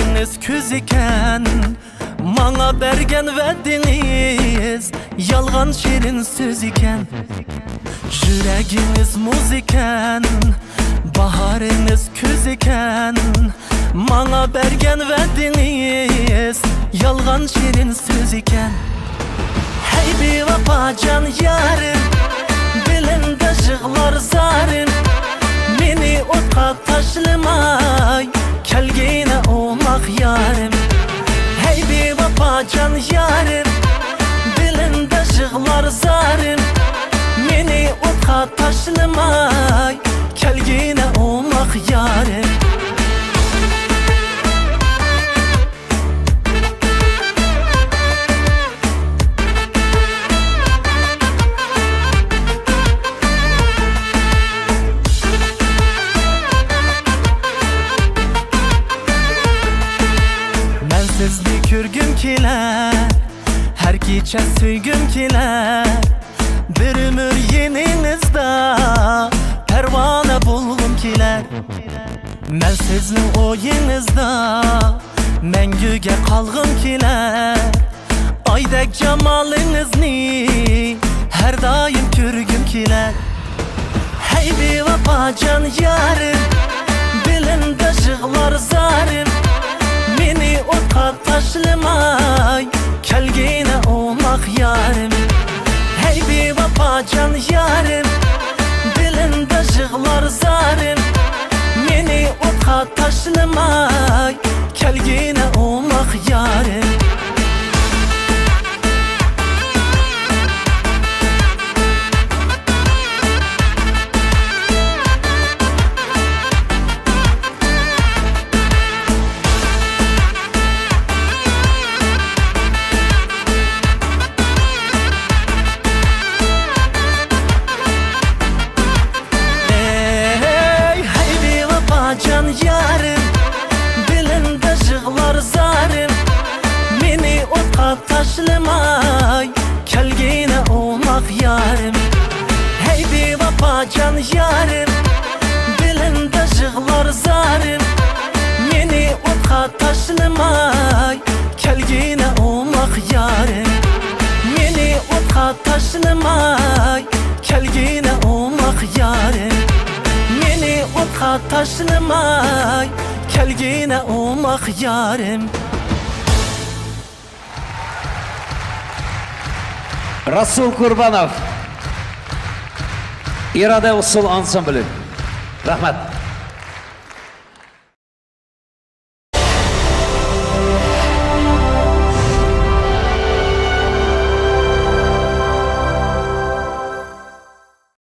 Baharınız küz iken Mana bergen verdiniz Yalgan şirin söz iken Yüreğiniz muz iken Baharınız küz iken Mana bergen verdiniz Yalgan şirin söz iken Hey bir vapacan yarın Dilinde jığlar zarın Meni otka taşlamay Kelgine olmak yarım Hey bir vapacan yarım Dilinde jığlar zarın Meni otka taşlamay Kelgine olmak yarım Sizli kürgüm kiler Her gece süygüm kiler Bir ömür yeninizde Pervane bulgum kiler Ben sizli oyunuzda Mengüge kalgım kiler Aydek cemalinizni Her daim kürgüm kiler Hey bir vapacan yarım Dilinde jığlar zarım Meni otka taşlamay Kelgine olmak yarım Hey bir vapacan yarım Dilinde jığlar zarım Meni otka taşlamay Kelgine olmak yarım Can yarım Dilinde jığlar zarım Meni otka taşlamay Kelgine olmak yarım Hey bir vapacan yarım Dilinde jığlar zarım Meni otka taşlamay Kelgine olmak yarım Meni otka taşlamay Kelgine olmak yarım Meni otka taşlamay Kelgine olmak yarım Rasul Kurbanov İrade Usul Ansambli Rahmet